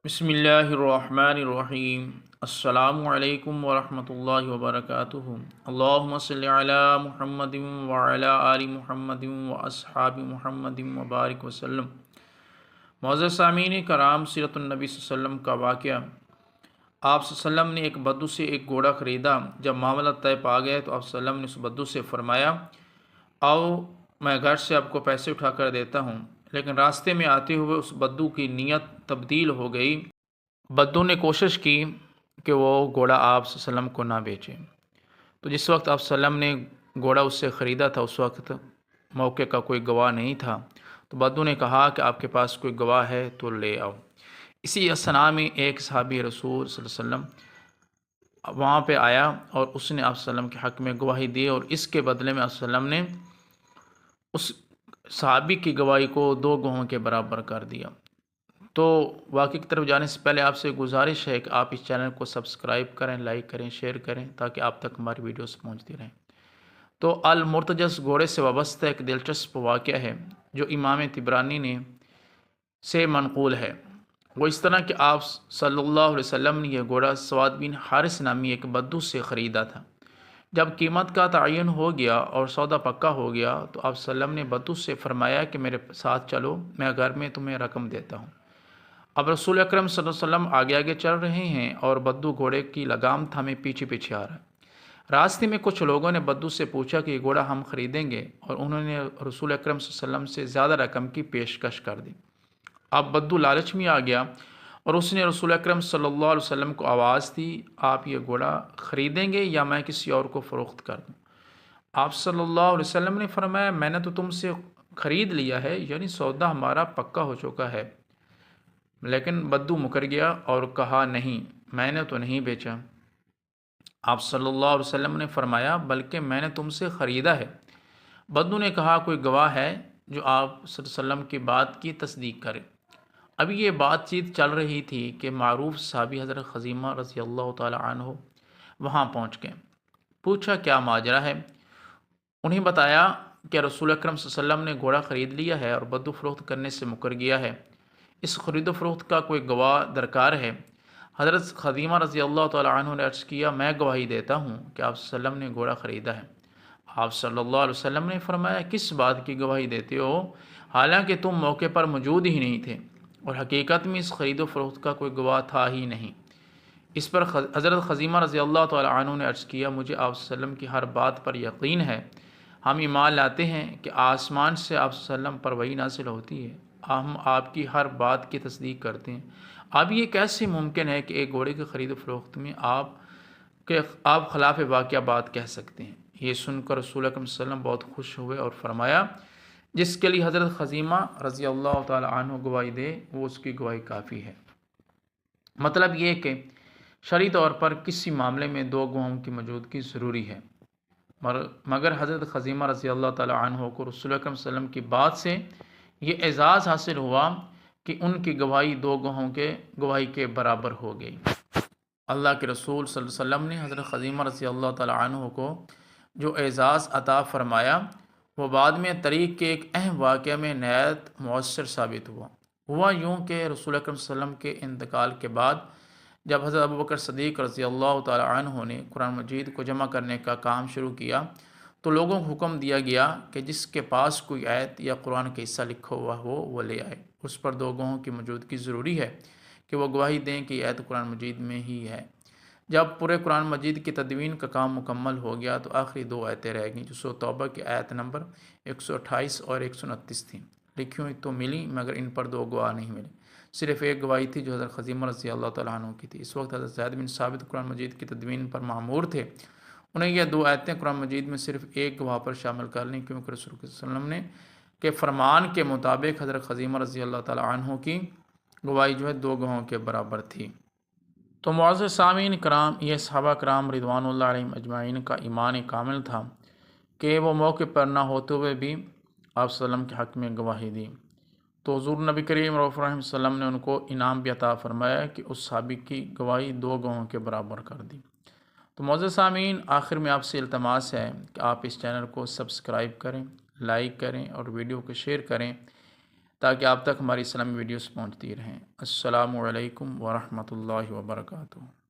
بسم اللہ الرحمن الرحیم۔ السلام علیکم ورحمۃ اللہ وبرکاتہ۔ اللہم صلی علی محمد وعلی آل محمد واصحاب محمد وبارک وسلم۔ معزز سامعین کرام، سیرت النبی صلی اللہ علیہ وسلم کا واقعہ۔ آپ صلی اللہ علیہ وسلم نے ایک بدو سے ایک گھوڑا خریدا۔ جب معاملہ طے پا گئے تو آپ صلی اللہ علیہ وسلم نے اس بدو سے فرمایا، آؤ میں گھر سے آپ کو پیسے اٹھا کر دیتا ہوں۔ لیکن راستے میں آتے ہوئے اس بدو کی نیت تبدیل ہو گئی۔ بدو نے کوشش کی کہ وہ گھوڑا آپ صلی اللہ علیہ وسلم کو نہ بیچے۔ تو جس وقت آپ صلی اللہ علیہ وسلم نے گھوڑا اس سے خریدا تھا، اس وقت موقع کا کوئی گواہ نہیں تھا۔ تو بدو نے کہا کہ آپ کے پاس کوئی گواہ ہے تو لے آؤ۔ اسی اثنا میں ایک صحابی رسول صلی اللہ علیہ وسلم وہاں پہ آیا اور اس نے آپ صلی اللہ علیہ وسلم کے حق میں گواہی دی، اور اس کے بدلے میں آپ صلی اللہ علیہ وسلم نے اس صحابی کی گواہی کو 2 گواہوں کے برابر کر دیا۔ تو واقعے کی طرف جانے سے پہلے آپ سے گزارش ہے کہ آپ اس چینل کو سبسکرائب کریں، لائک کریں، شیئر کریں، تاکہ آپ تک ہماری ویڈیوز پہنچتی رہیں۔ تو المرتجس گھوڑے سے وابستہ ایک دلچسپ واقعہ ہے جو امام طبرانی نے سے منقول ہے۔ وہ اس طرح کہ آپ صلی اللہ علیہ وسلم نے یہ گھوڑا سواد بن حارث نامی ایک بدو سے خریدا تھا۔ جب قیمت کا تعین ہو گیا اور سودا پکا ہو گیا تو آپ صلی اللہ علیہ وسلم نے بدو سے فرمایا کہ میرے ساتھ چلو، میں گھر میں تمہیں رقم دیتا ہوں۔ اب رسول اکرم صلی اللہ علیہ وسلم آگے آگے چل رہے ہیں اور بدو گھوڑے کی لگام تھامے پیچھے پیچھے آ رہا ہے۔ راستے میں کچھ لوگوں نے بدو سے پوچھا کہ یہ گھوڑا ہم خریدیں گے، اور انہوں نے رسول اکرم صلی اللہ علیہ وسلم سے زیادہ رقم کی پیشکش کر دی۔ اب بدو لالچ میں آ گیا اور اس نے رسول اکرم صلی اللہ علیہ وسلم کو آواز دی، آپ یہ گھوڑا خریدیں گے یا میں کسی اور کو فروخت کر دوں؟ آپ صلی اللہ علیہ وسلم نے فرمایا، میں نے تو تم سے خرید لیا ہے، یعنی سودا ہمارا پکا ہو چکا ہے۔ لیکن بدو مکر گیا اور کہا، نہیں، میں نے تو نہیں بیچا۔ آپ صلی اللہ علیہ وسلم نے فرمایا، بلکہ میں نے تم سے خریدا ہے۔ بدو نے کہا، کوئی گواہ ہے جو آپ صلی اللہ علیہ وسلم کی بات کی تصدیق کرے؟ ابھی یہ بات چیت چل رہی تھی کہ معروف صحابی حضرت خزیمہ رضی اللہ تعالی عنہ وہاں پہنچ گئے۔ پوچھا کیا ماجرا ہے؟ انہیں بتایا کہ رسول اکرم صلی اللہ علیہ وسلم نے گھوڑا خرید لیا ہے اور بدو فروخت کرنے سے مکر گیا ہے، اس خرید و فروخت کا کوئی گواہ درکار ہے؟ حضرت خزیمہ رضی اللہ تعالی عنہ نے عرض کیا، میں گواہی دیتا ہوں کہ آپ صلی اللہ علیہ وسلم نے گھوڑا خریدا ہے۔ آپ صلی اللہ علیہ وسلم نے فرمایا، کس بات کی گواہی دیتے ہو، حالانکہ تم موقع پر موجود ہی نہیں تھے اور حقیقت میں اس خرید و فروخت کا کوئی گواہ تھا ہی نہیں۔ اس پر حضرت خزیمہ رضی اللہ تعالی عنہ نے عرض کیا، مجھے آپ صلی اللہ علیہ وسلم کی ہر بات پر یقین ہے۔ ہم ایمان لاتے ہیں کہ آسمان سے آپ صلی اللہ علیہ وسلم پر وحی نازل ہوتی ہے، ہم آپ کی ہر بات کی تصدیق کرتے ہیں۔ اب یہ کیسے ممکن ہے کہ ایک گھوڑے کی خرید و فروخت میں آپ خلاف واقعہ بات کہہ سکتے ہیں؟ یہ سن کر رسول اکرم صلی اللہ علیہ وسلم بہت خوش ہوئے اور فرمایا، جس کے لیے حضرت خزیمہ رضی اللہ تعالی عنہ گواہی دے وہ اس کی گواہی کافی ہے۔ مطلب یہ کہ شرعی طور پر کسی معاملے میں 2 گواہوں کی موجودگی ضروری ہے، مگر حضرت خزیمہ رضی اللہ تعالی عنہ کو رسول اکرم صلی اللہ علیہ وسلم کی بات سے یہ اعزاز حاصل ہوا کہ ان کی گواہی 2 گواہوں کے گواہی کے برابر ہو گئی۔ اللہ کے رسول صلی اللہ علیہ وسلم نے حضرت خزیمہ رضی اللہ تعالی عنہ کو جو اعزاز عطا فرمایا وہ بعد میں طریق کے ایک اہم واقعہ میں نہایت مؤثر ثابت ہوا یوں کہ رسول اکرم صلی اللہ علیہ وسلم کے انتقال کے بعد جب حضرت ابوبکر صدیق رضی اللہ تعالی عنہ نے قرآن مجید کو جمع کرنے کا کام شروع کیا تو لوگوں کو حکم دیا گیا کہ جس کے پاس کوئی آیت یا قرآن کا حصہ لکھا ہوا ہو وہ لے آئے۔ اس پر 2 گواہوں کی موجودگی ضروری ہے کہ وہ گواہی دیں کہ یہ آیت قرآن مجید میں ہی ہے۔ جب پورے قرآن مجید کی تدوین کا کام مکمل ہو گیا تو آخری 2 آیتیں رہ گئیں جو سورۃ توبہ کی آیت نمبر 128 اور 129 تھیں۔ لکھی ہوئی تو ملی مگر ان پر 2 گواہ نہیں ملے، صرف ایک گواہی تھی جو حضرت خزیمہ رضی اللہ تعالیٰ عنہ کی تھی۔ اس وقت حضرت زید بن ثابت قرآن مجید کی تدوین پر معمور تھے، انہیں یہ 2 آیتیں قرآن مجید میں صرف ایک گواہ پر شامل کر لیں، کیونکہ رسول صلی اللہ علیہ وسلم نے کے فرمان کے مطابق حضرت خزیمہ رضی اللہ تعالیٰ عنہ کی گواہی جو ہے 2 گواہوں کے برابر تھی۔ تو معزز سامعین کرام، یہ صحابہ کرام رضوان اللہ علیہم اجمعین کا ایمان کامل تھا کہ وہ موقع پر نہ ہوتے ہوئے بھی آپ صلی اللہ علیہ وسلم کے حق میں گواہی دی۔ تو حضور نبی کریم رؤوف رحیم صلی اللہ علیہ وسلم نے ان کو انعام بھی عطا فرمایا کہ اس صحابی کی گواہی 2 گواہوں کے برابر کر دی۔ تو معزز سامعین، آخر میں آپ سے التماس ہے کہ آپ اس چینل کو سبسکرائب کریں، لائک کریں اور ویڈیو کو شیئر کریں تاکہ آپ تک ہماری اسلامی ویڈیوز پہنچتی رہیں۔ السلام علیکم ورحمۃ اللہ وبرکاتہ۔